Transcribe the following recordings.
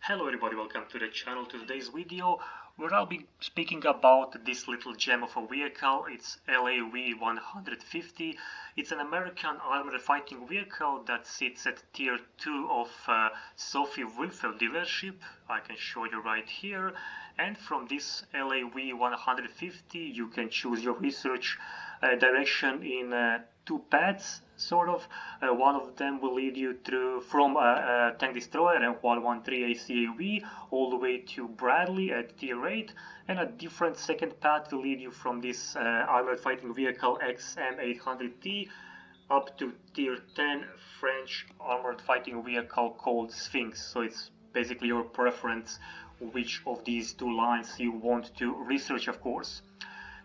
Hello everybody, welcome to the channel. To today's video where I'll be speaking about this little gem of a vehicle. It's Lav-150. It's an American armored fighting vehicle that sits at tier 2 of Sophie Wilfeld dealership. I can show you right here. And from this Lav-150 you can choose your research direction in two paths, sort of. One of them will lead you through from tank destroyer and 113 ACAV all the way to Bradley at tier 8, and a different second path will lead you from this armored fighting vehicle XM800T up to tier 10 French armored fighting vehicle called Sphinx. So it's basically your preference which of these two lines you want to research, of course.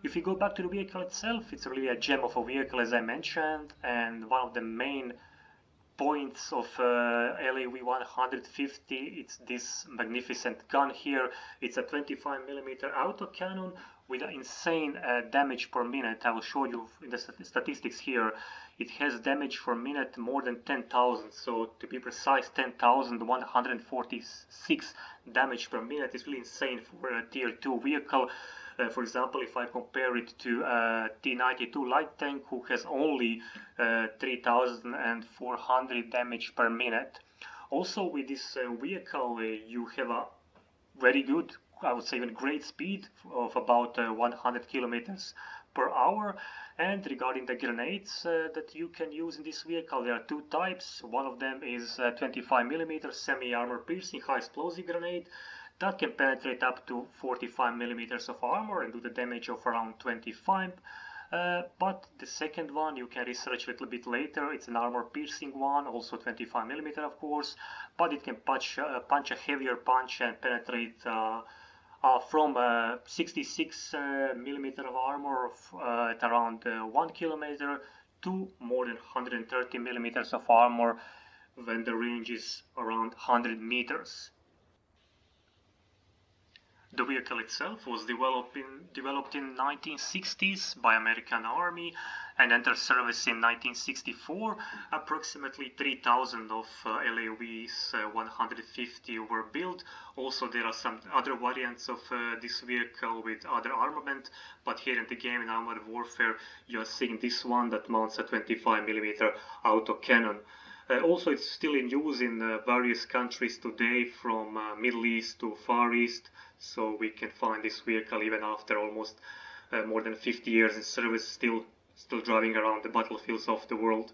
If you go back to the vehicle itself, it's really a gem of a vehicle, as I mentioned, and one of the main points of Lav-150, it's this magnificent gun here. It's a 25mm autocannon with an insane damage per minute. I will show you in the statistics here. It has damage per minute more than 10,000, so to be precise, 10,146 damage per minute is really insane for a tier 2 vehicle. For example, if I compare it to a T-92 light tank, who has only 3,400 damage per minute. Also with this vehicle you have a very good, I would say even great speed of about 100 kilometers per hour. And regarding the grenades that you can use in this vehicle, there are two types. One of them is 25mm semi-armor piercing high explosive grenade that can penetrate up to 45mm of armor and do the damage of around 25. But the second one you can research a little bit later. It's an armor piercing one, also 25mm of course, but it can punch a heavier punch and penetrate from 66mm of armor at around 1 kilometer to more than 130mm of armor when the range is around 100 meters. The vehicle itself was developed in 1960s by American Army and entered service in 1964. Approximately 3,000 of Lav-150 were built. Also there are some other variants of this vehicle with other armament, but here in the game in Armored Warfare you are seeing this one that mounts a 25mm autocannon. Also it's still in use in various countries today, from Middle East to Far East, so we can find this vehicle even after almost more than 50 years in service, still driving around the battlefields of the world.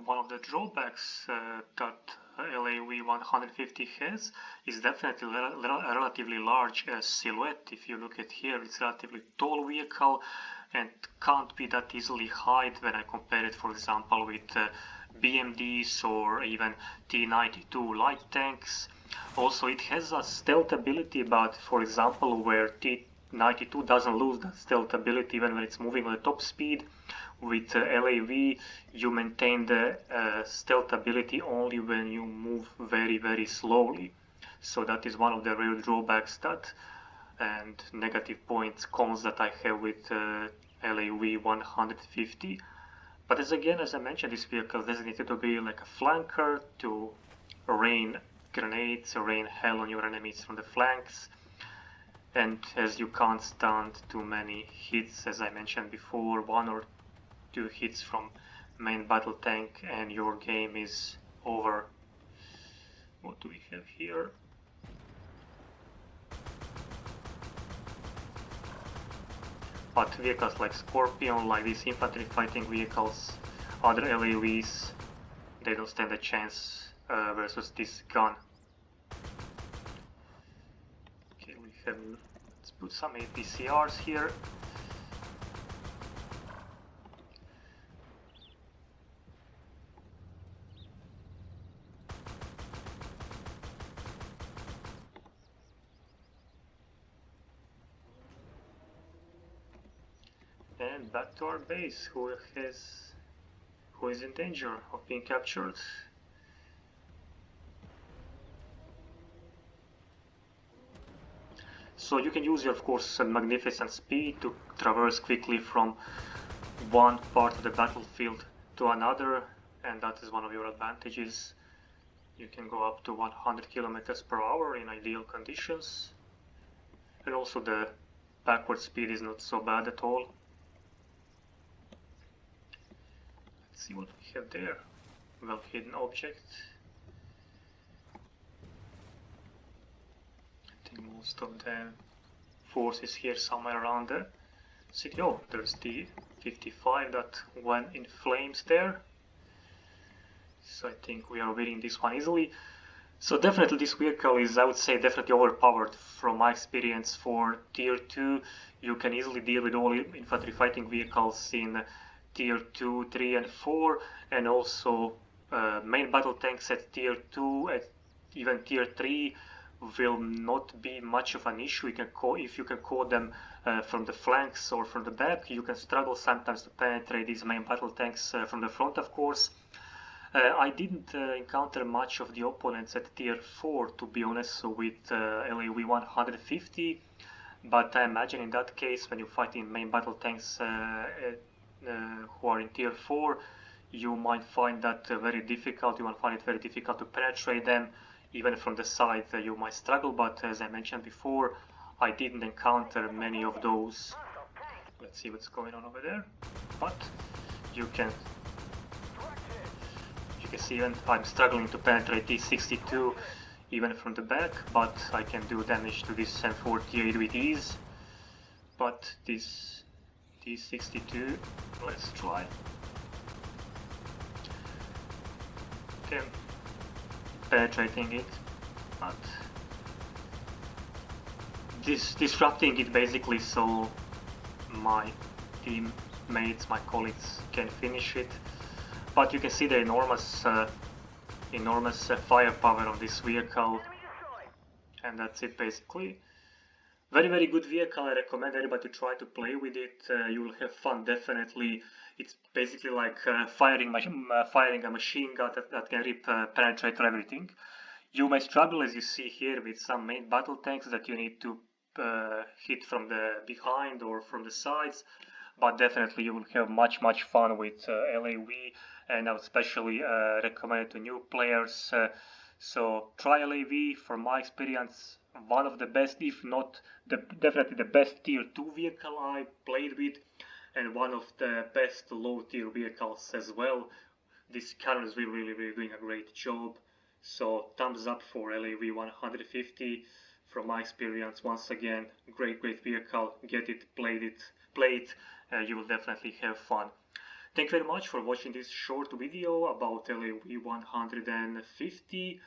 One of the drawbacks that Lav-150 has is definitely a relatively large silhouette. If you look at here, it's a relatively tall vehicle and can't be that easily hide when I compare it, for example, with BMDs or even T-92 light tanks. Also it has a stealth ability, but for example where T-92 doesn't lose that stealth ability even when it's moving on the top speed, with Lav you maintain the stealth ability only when you move very slowly. So that is one of the real drawbacks and negative points, cons that I have with Lav-150. But as I mentioned, this vehicle is designated to be like a flanker, to rain grenades, rain hell on your enemies from the flanks. And as you can't stand too many hits, as I mentioned before, 1 or 2 hits from main battle tank and your game is over. What do we have here? But vehicles like Scorpion, like these infantry fighting vehicles, other Lavs, they don't stand a chance versus this gun. Okay, let's put some APCRs here. And back to our base, who is in danger of being captured. So you can use, of course, magnificent speed to traverse quickly from one part of the battlefield to another, and that is one of your advantages. You can go up to 100 kilometers per hour in ideal conditions, and also the backward speed is not so bad at all. Let's see what we have there. Well hidden object. I think most of the force is here somewhere around the city. Oh, there's the 55 that went in flames there. So I think we are winning this one easily. So definitely this vehicle is, I would say, definitely overpowered from my experience for tier 2. You can easily deal with all infantry fighting vehicles in tier 2, 3 and 4, and also main battle tanks at tier 2, at even tier 3 will not be much of an issue. You can if you can call them from the flanks or from the back, you can struggle sometimes to penetrate these main battle tanks from the front, of course. I didn't encounter much of the opponents at tier 4, to be honest, with Lav-150, but I imagine in that case, when you fight in main battle tanks who are in tier 4, you might find that very difficult. You might find it very difficult to penetrate them. Even from the side you might struggle, but as I mentioned before, I didn't encounter many of those. Let's see what's going on over there. But you can see even I'm struggling to penetrate T62 even from the back, but I can do damage to this M48 with ease. But this T62, let's try. Okay. Penetrating it, but disrupting it basically so my teammates, my colleagues can finish it. But you can see the enormous firepower of this vehicle, and that's it basically. Very good vehicle. I recommend everybody to try to play with it. You will have fun definitely. It's basically like firing a machine gun that can penetrate everything. You may struggle, as you see here, with some main battle tanks that you need to hit from the behind or from the sides, but definitely you will have much fun with LAV, and I would especially recommend it to new players. So try LAV. From my experience, one of the best, if not definitely the best tier 2 vehicle I played with, and one of the best low tier vehicles as well. This car is really doing a great job. So thumbs up for Lav-150. From my experience, once again, great vehicle. Get it, play it. You will definitely have fun. Thank you very much for watching this short video about Lav-150.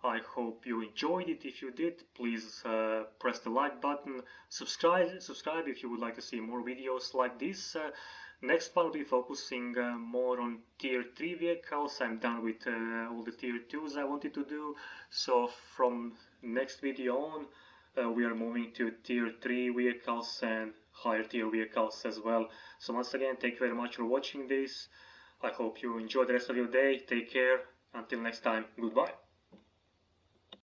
I hope you enjoyed it. If you did, please press the like button. Subscribe if you would like to see more videos like this. Next one will be focusing more on tier 3 vehicles. I'm done with all the tier 2s I wanted to do. So from next video on, we are moving to tier 3 vehicles and higher tier vehicles as well. So once again, thank you very much for watching this. I hope you enjoy the rest of your day. Take care. Until next time, goodbye.